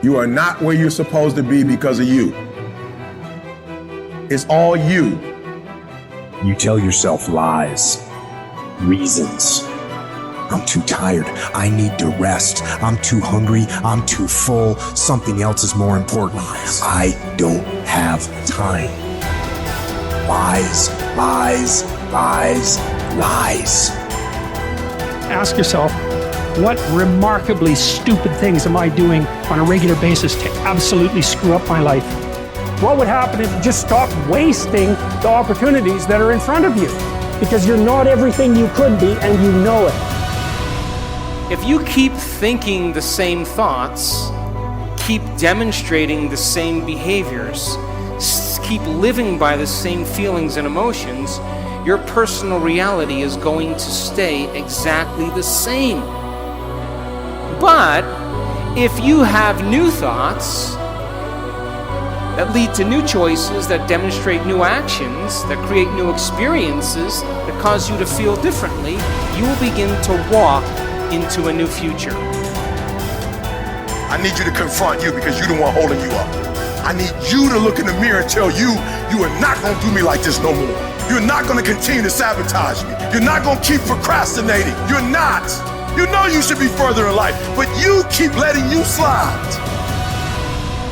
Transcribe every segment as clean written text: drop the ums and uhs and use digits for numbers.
You are not where you're supposed to be because of you. It's all you. You tell yourself lies, reasons. I'm too tired. I need to rest. I'm too hungry. I'm too full. Something else is more important. I don't have time. Lies, lies, lies, lies. Ask yourself, what remarkably stupid things am I doing on a regular basis to absolutely screw up my life? What would happen if you just stopped wasting the opportunities that are in front of you? Because you're not everything you could be, and you know it. If you keep thinking the same thoughts, keep demonstrating the same behaviors, keep living by the same feelings and emotions, your personal reality is going to stay exactly the same. But if you have new thoughts that lead to new choices, that demonstrate new actions, that create new experiences, that cause you to feel differently, you will begin to walk into a new future. I need you to confront you because you're the one holding you up. I need you to look in the mirror and tell you, you are not going to do me like this no more. You're not going to continue to sabotage me. You're not going to keep procrastinating. You're not. You know you should be further in life, but you keep letting you slide.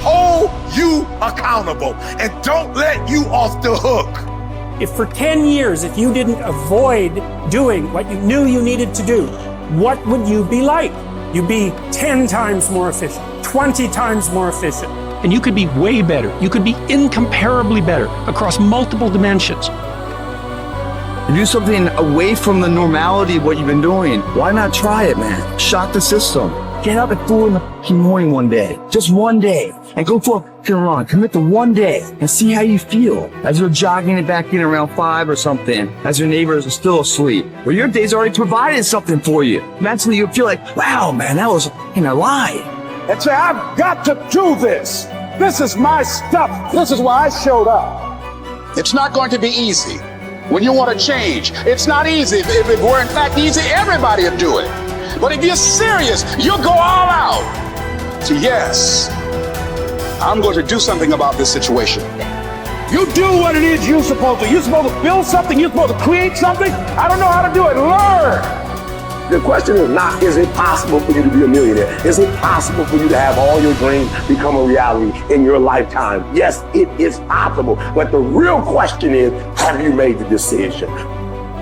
Hold you accountable and don't let you off the hook. If for 10 years, if you didn't avoid doing what you knew you needed to do, what would you be like? You'd be 10 times more efficient, 20 times more efficient. And you could be way better. You could be incomparably better across multiple dimensions. To do something away from the normality of what you've been doing, why not try it, man? Shock the system. Get up at 4 in the morning one day, just one day, and go for a run. Commit to one day and see how you feel as you're jogging it back in around 5 or something, as your neighbors are still asleep. Well, your day's already provided something for you. Mentally, you feel like, wow, man, that was a lie. And say, I've got to do this. This is my stuff. This is why I showed up. It's not going to be easy. When you want to change, it's not easy. If it were in fact easy, everybody would do it. But if you're serious, you'll go all out. So yes, I'm going to do something about this situation. You do what it is you're supposed to. You're supposed to build something. You're supposed to create something. I don't know how to do it. Learn. The question is not, is it possible for you to be a millionaire? Is it possible for you to have all your dreams become a reality in your lifetime? Yes, it is possible. But the real question is, have you made the decision?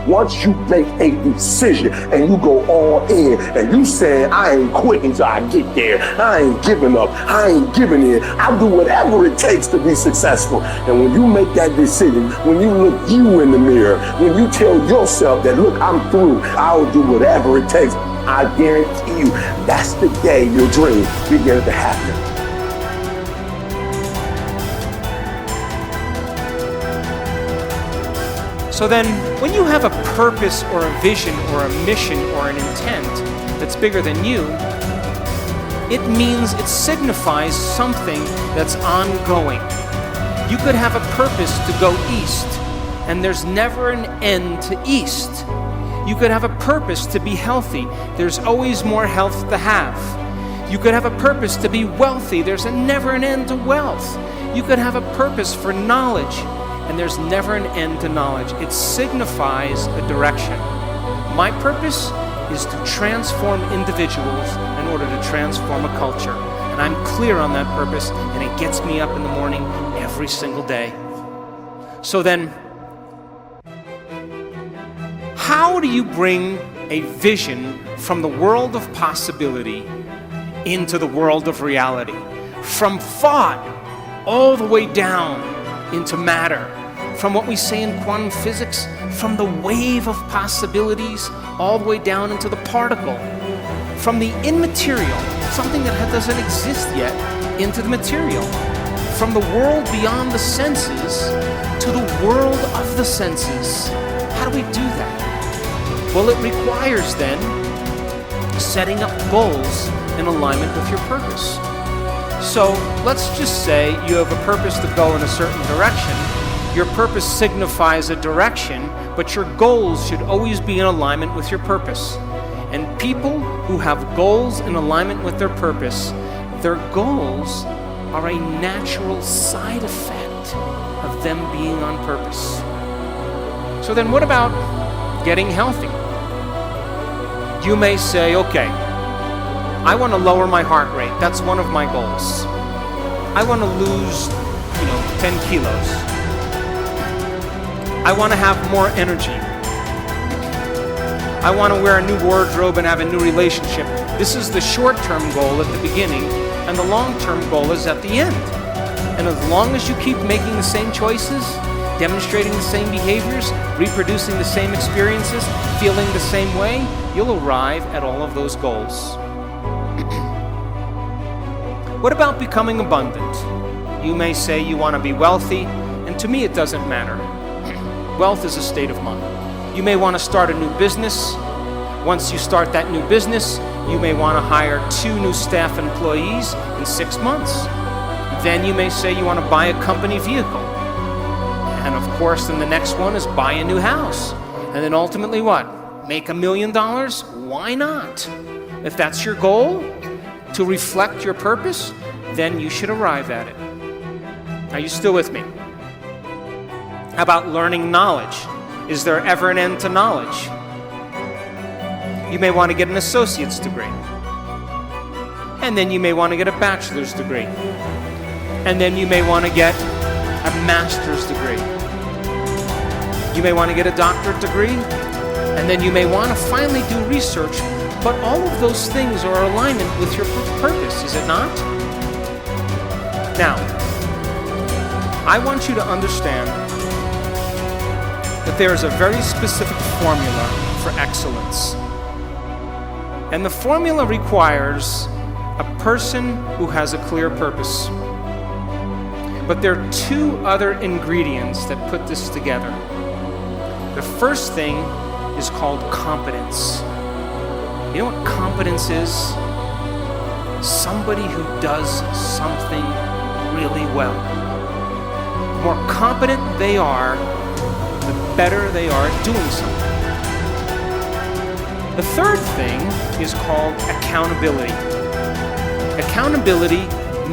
Once you make a decision and you go all in and you say, I ain't quitting till I get there. I ain't giving up. I ain't giving in. I'll do whatever it takes to be successful. And when you make that decision, when you look you in the mirror, when you tell yourself that, look, I'm through, I'll do whatever it takes, I guarantee you that's the day your dream begins to happen. So then, when you have a purpose or a vision or a mission or an intent that's bigger than you, it means it signifies something that's ongoing. You could have a purpose to go east, and there's never an end to east. You could have a purpose to be healthy. There's always more health to have. You could have a purpose to be wealthy. There's never an end to wealth. You could have a purpose for knowledge, and there's never an end to knowledge. It signifies a direction. My purpose is to transform individuals in order to transform a culture. And I'm clear on that purpose, and it gets me up in the morning every single day. So then, how do you bring a vision from the world of possibility into the world of reality? From thought all the way down into matter. From what we say in quantum physics, from the wave of possibilities all the way down into the particle. From the immaterial, something that doesn't exist yet, into the material. From the world beyond the senses to the world of the senses. How do we do that? Well, it requires then setting up goals in alignment with your purpose. So let's just say you have a purpose to go in a certain direction. Your purpose signifies a direction, but your goals should always be in alignment with your purpose. And people who have goals in alignment with their purpose, Their goals are a natural side effect of them being on purpose. So then what about getting healthy? You may say, okay, I want to lower my heart rate. That's one of my goals. I want to lose, 10 kilos. I want to have more energy. I want to wear a new wardrobe and have a new relationship. This is the short-term goal at the beginning, and the long-term goal is at the end. And as long as you keep making the same choices, demonstrating the same behaviors, reproducing the same experiences, feeling the same way, you'll arrive at all of those goals. What about becoming abundant? You may say you want to be wealthy, and to me it doesn't matter. Wealth is a state of mind. You may want to start a new business. Once you start that new business, you may want to hire 2 new staff employees in 6 months. Then you may say you want to buy a company vehicle. And of course, then the next one is buy a new house. And then ultimately what? Make $1 million? Why not? If that's your goal, to reflect your purpose, then you should arrive at it. Are you still with me? How about learning knowledge? Is there ever an end to knowledge? You may want to get an associate's degree. And then you may want to get a bachelor's degree. And then you may want to get a master's degree. You may want to get a doctorate degree. And then you may want to finally do research. But all of those things are in alignment with your purpose, is it not? Now, I want you to understand that there is a very specific formula for excellence. And the formula requires a person who has a clear purpose. But there are 2 other ingredients that put this together. The first thing is called competence. You know what competence is? Somebody who does something really well. The more competent they are, the better they are at doing something. The third thing is called accountability. Accountability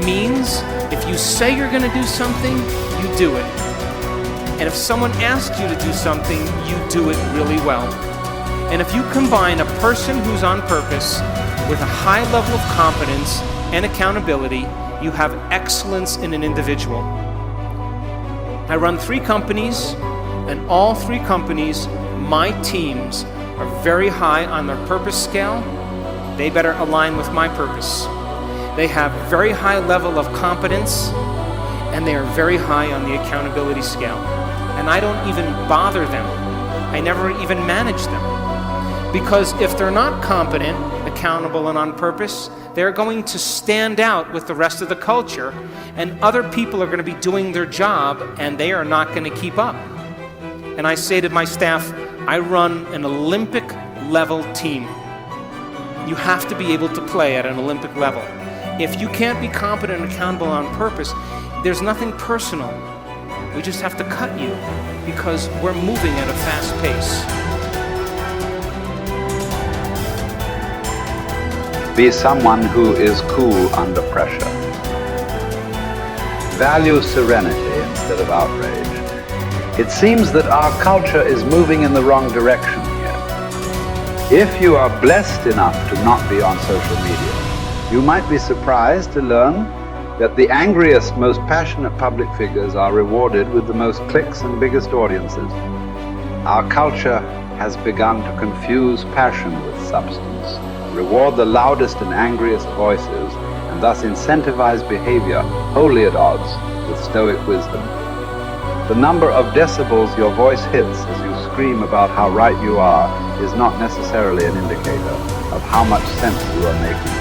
means if you say you're going to do something, you do it. And if someone asks you to do something, you do it really well. And if you combine a person who's on purpose with a high level of competence and accountability, you have excellence in an individual. I run 3 companies, and all 3 companies, my teams are very high on their purpose scale. They better align with my purpose. They have very high level of competence, and they are very high on the accountability scale. And I don't even bother them. I never even manage them. Because if they're not competent, accountable, and on purpose, they're going to stand out with the rest of the culture, and other people are going to be doing their job, and they are not going to keep up. And I say to my staff, I run an Olympic level team. You have to be able to play at an Olympic level. If you can't be competent and accountable on purpose, there's nothing personal. We just have to cut you because we're moving at a fast pace. Be someone who is cool under pressure. Value serenity instead of outrage. It seems that our culture is moving in the wrong direction here. If you are blessed enough to not be on social media, you might be surprised to learn that the angriest, most passionate public figures are rewarded with the most clicks and biggest audiences. Our culture has begun to confuse passion with substance, reward the loudest and angriest voices, and thus incentivize behavior wholly at odds with stoic wisdom. The number of decibels your voice hits as you scream about how right you are is not necessarily an indicator of how much sense you are making.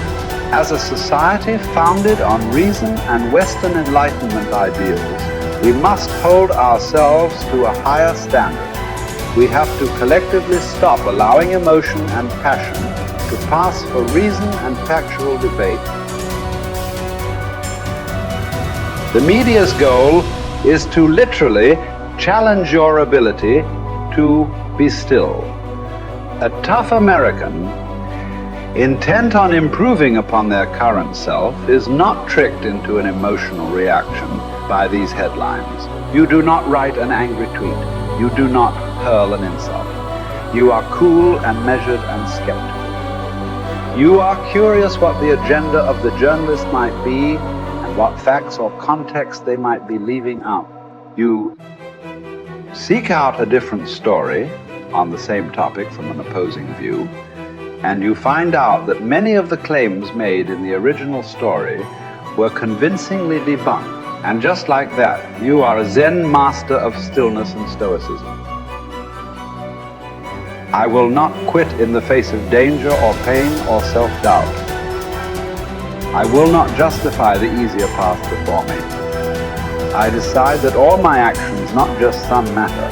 As a society founded on reason and Western Enlightenment ideals, we must hold ourselves to a higher standard. We have to collectively stop allowing emotion and passion to pass for reason and factual debate. The media's goal is to literally challenge your ability to be still. A tough American intent on improving upon their current self, is not tricked into an emotional reaction by these headlines. You do not write an angry tweet. You do not hurl an insult. You are cool and measured and skeptical. You are curious what the agenda of the journalist might be and what facts or context they might be leaving out. You seek out a different story on the same topic from an opposing view, and you find out that many of the claims made in the original story were convincingly debunked. And just like that, you are a Zen master of stillness and stoicism. I will not quit in the face of danger or pain or self-doubt. I will not justify the easier path before me. I decide that all my actions, not just some, matter.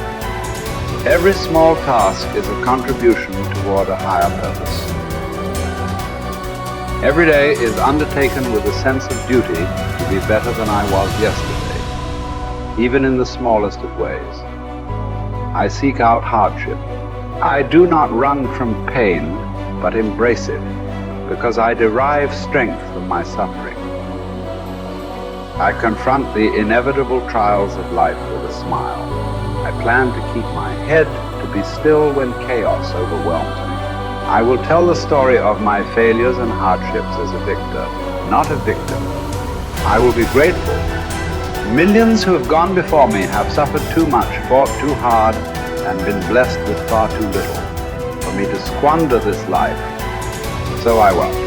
Every small task is a contribution toward a higher purpose. Every day is undertaken with a sense of duty to be better than I was yesterday, even in the smallest of ways. I seek out hardship. I do not run from pain, but embrace it, because I derive strength from my suffering. I confront the inevitable trials of life with a smile. I plan to keep my head to be still when chaos overwhelms me. I will tell the story of my failures and hardships as a victor, not a victim. I will be grateful. Millions who have gone before me have suffered too much, fought too hard, and been blessed with far too little for me to squander this life. So I won't.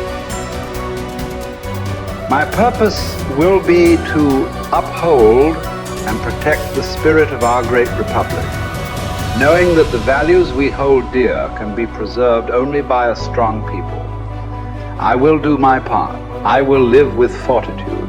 My purpose will be to uphold and protect the spirit of our great republic, knowing that the values we hold dear can be preserved only by a strong people. I will do my part. I will live with fortitude.